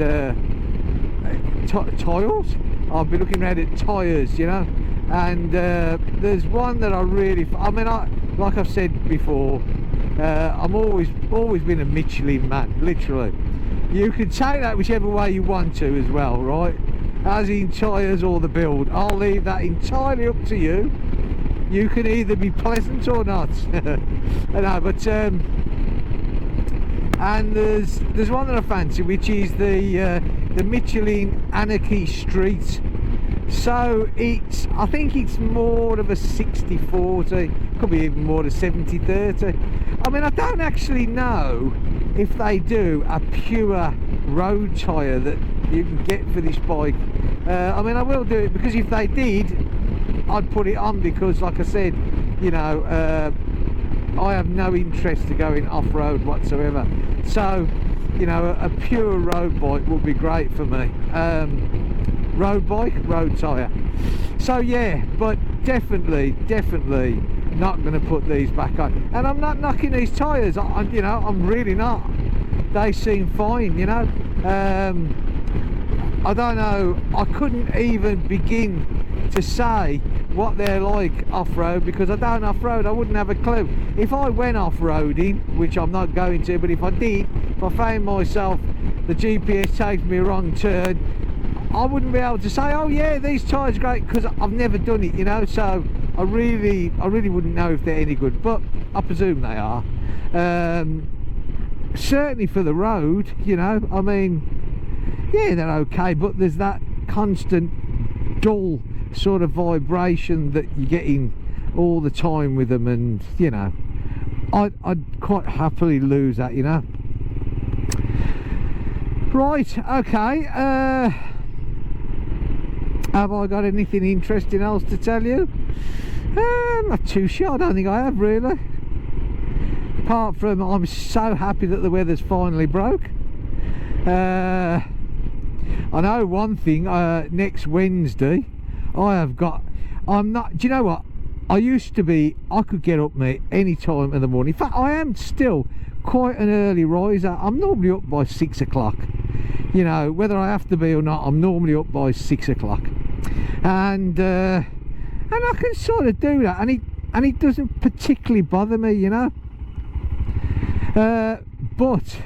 tiles? I've been looking around at tyres, you know, and there's one that I really, I mean, like I've said before, I'm always been a Michelin man, literally. You can take that whichever way you want to as well, right? As in tyres or the build, I'll leave that entirely up to you. You can either be pleasant or not. No, but and there's one that I fancy, which is the Michelin Anarchy Street. So I think it's more of a 60-40, could be even more of 70-30. I mean, I don't actually know if they do a pure road tyre that you can get for this bike. I mean, I will do it, because if they did, I'd put it on, because like I said, you know, I have no interest to going off-road whatsoever. So, you know, a pure road bike would be great for me. Road bike, road tyre. So yeah, but definitely not going to put these back on. And I'm not knocking these tyres, you know, I'm really not. They seem fine, you know. I don't know, I couldn't even begin to say what they're like off-road, because I don't off-road. I wouldn't have a clue. If I went off-roading, which I'm not going to, but if I did, if I found myself, the GPS takes me a wrong turn, I wouldn't be able to say, oh yeah, these tyres are great, because I've never done it, you know. So I really wouldn't know if they're any good, but I presume they are. Certainly for the road, you know, I mean, yeah, they're okay, but there's that constant dull sort of vibration that you're getting all the time with them, and you know, I'd quite happily lose that, you know. Right, okay, have I got anything interesting else to tell you? I'm not too sure. I don't think I have, really. Apart from, I'm so happy that the weather's finally broke. I know one thing, next Wednesday I'm not, do you know what, I used to be, I could get up, mate, any time in the morning. In fact, I am still quite an early riser. I'm normally up by 6 o'clock. You know, whether I have to be or not, I'm normally up by 6 o'clock. And I can sort of do that, and it doesn't particularly bother me, you know. But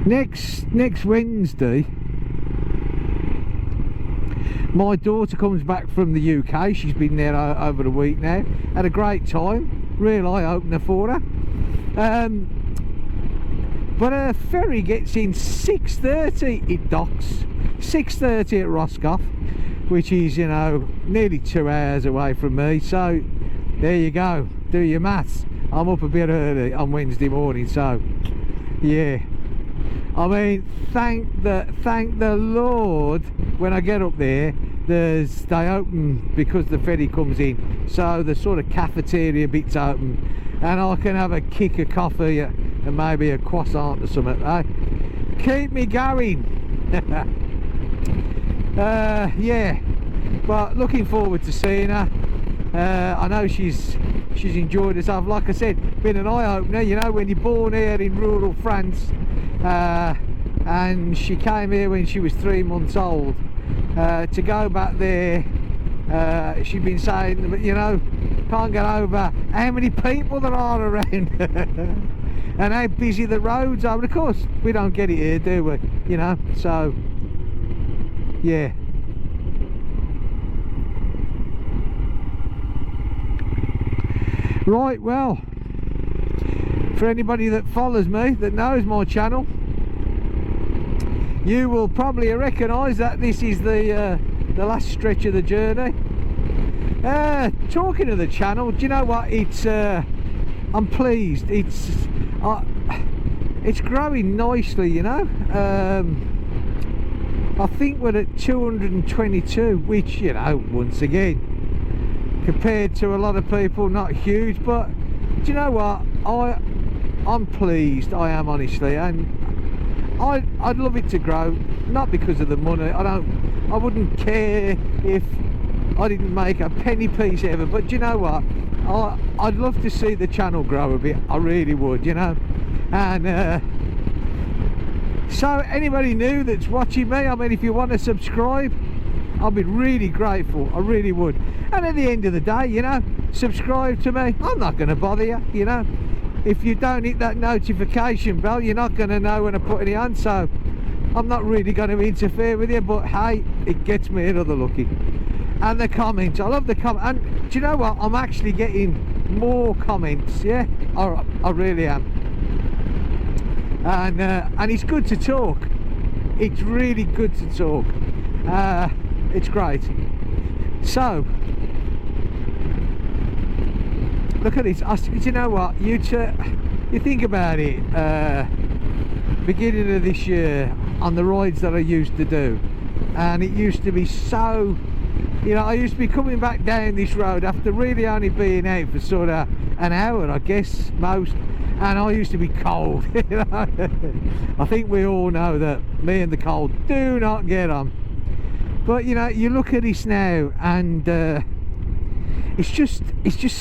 next Wednesday, my daughter comes back from the UK. She's been there over a week now. Had a great time, real eye-opener for her. But her ferry gets in 6:30. It docks 6:30 at Roscoff, which is, you know, nearly 2 hours away from me. So there you go, do your maths. I'm up a bit early on Wednesday morning, so yeah. I mean, thank the Lord, when I get up there, they open, because the ferry comes in, so the sort of cafeteria bit's open, and I can have a kick of coffee and maybe a croissant or something. Keep me going. Yeah, but looking forward to seeing her. I know she's enjoyed herself. Like I said, been an eye-opener, you know, when you're born here in rural France, and she came here when she was 3 months old, to go back there, she'd been saying, you know, can't get over how many people there are around and how busy the roads are. But of course we don't get it here, do we, you know? So yeah. Right, well, for anybody that follows me, that knows my channel, you will probably recognise that this is the last stretch of the journey. Talking of the channel, do you know what? It's I'm pleased. It's growing nicely, you know. I think we're at 222, which, you know, once again, compared to a lot of people, not huge, but do you know what? I'm pleased. I am, honestly, and I'd love it to grow, not because of the money. I wouldn't care if I didn't make a penny piece ever, but do you know what? I'd love to see the channel grow a bit. I really would, you know. And so anybody new that's watching me, I mean, if you want to subscribe, I'll be really grateful. I really would. And at the end of the day, you know, subscribe to me. I'm not going to bother you, you know. If you don't hit that notification bell, you're not going to know when I put any on, so I'm not really going to interfere with you. But hey, it gets me another looking. And the comments, I love the comments. And do you know what, I'm actually getting more comments. Yeah, I really am. and it's good to talk. It's really good to talk. It's great. So look at this. Do you know what? You think about it. Beginning of this year, on the rides that I used to do, and it used to be so, you know, I used to be coming back down this road after really only being out for sort of an hour, I guess, most, and I used to be cold. You know? I think we all know that me and the cold do not get on. But you know, you look at this now, and it's just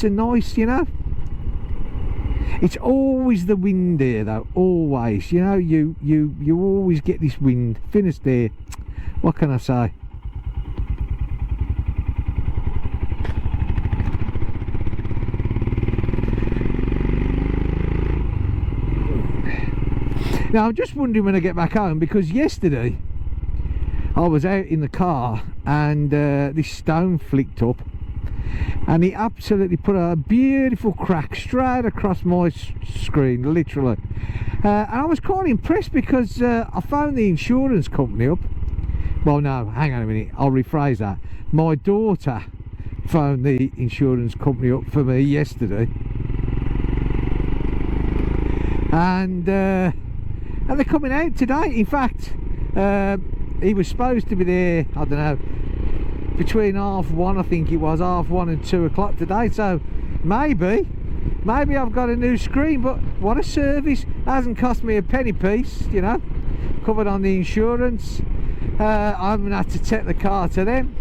so nice, you know. It's always the wind here, though. Always, you know. You always get this wind. Finished there. What can I say? Now I'm just wondering when I get back home, because yesterday I was out in the car and this stone flicked up, and it absolutely put a beautiful crack straight across my screen, literally. And I was quite impressed, because I phoned the insurance company up. Well, no, hang on a minute, I'll rephrase that. My daughter phoned the insurance company up for me yesterday, and they're coming out today. In fact, he was supposed to be there, I don't know, between 1:30, I think it was 1:30 and 2 o'clock today. So maybe I've got a new screen. But what a service. Hasn't cost me a penny piece, you know, covered on the insurance. I haven't had to take the car to them.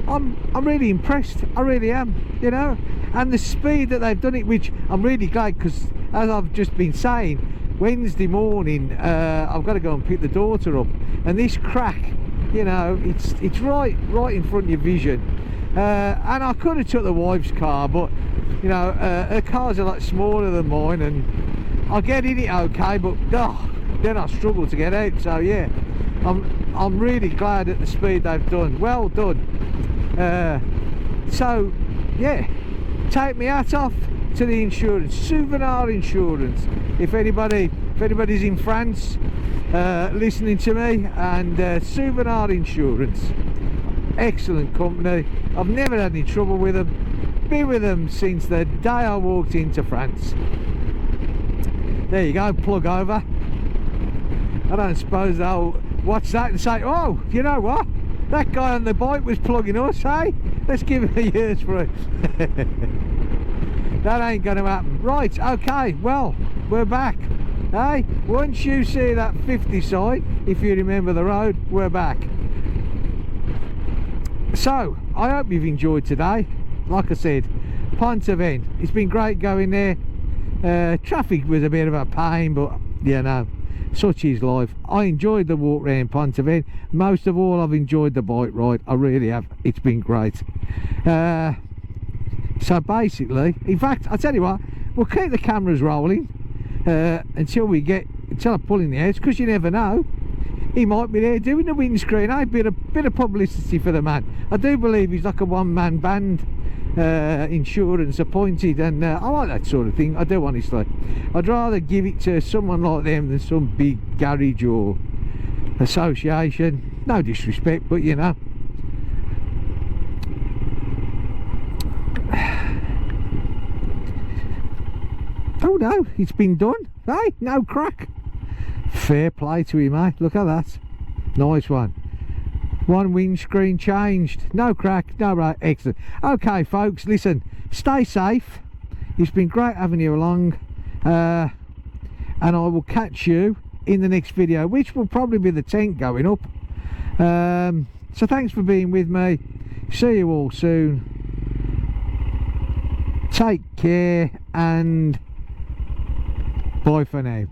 I'm really impressed, I really am, you know. And the speed that they've done it, which I'm really glad, because as I've just been saying, Wednesday morning I've got to go and pick the daughter up, and this crack, you know, it's right in front of your vision. And I could have took the wife's car, but you know, her car's a lot smaller than mine, and I'll get in it okay, but then I struggle to get out. So yeah, I'm really glad at the speed they've done. Well done. So yeah, take my hat off to the insurance, Souvenir Insurance. If anybody's in France listening to me, and Souvenir Insurance, excellent company. I've never had any trouble with them. Been with them since the day I walked into France. There you go, plug over. I don't suppose they'll watch that and say, oh, you know what, that guy on the bike was plugging us, hey, let's give him a year's for it. That ain't gonna happen. Right, okay, well, we're back. Hey, once you see that 50 sign, if you remember the road, we're back. So I hope you've enjoyed today. Like I said, Pont Aven, it's been great going there. Traffic was a bit of a pain, but you know, such is life. I enjoyed the walk around Pont Aven. Most of all, I've enjoyed the bike ride. I really have. It's been great. So basically, in fact, I'll tell you what, we'll keep the cameras rolling until I pull in the house, because you never know, he might be there doing the windscreen. A bit of publicity for the man. I do believe he's like a one-man band, insurance appointed, and I like that sort of thing. I do, honestly. I'd rather give it to someone like them than some big garage or association. No disrespect, but you know. Oh no, it's been done. Hey, no crack. Fair play to him, eh? Look at that. Nice one. One windscreen changed. No crack, no right. Excellent. Okay, folks, listen, stay safe. It's been great having you along. And I will catch you in the next video, which will probably be the tent going up. So thanks for being with me. See you all soon. Take care, and bye for now.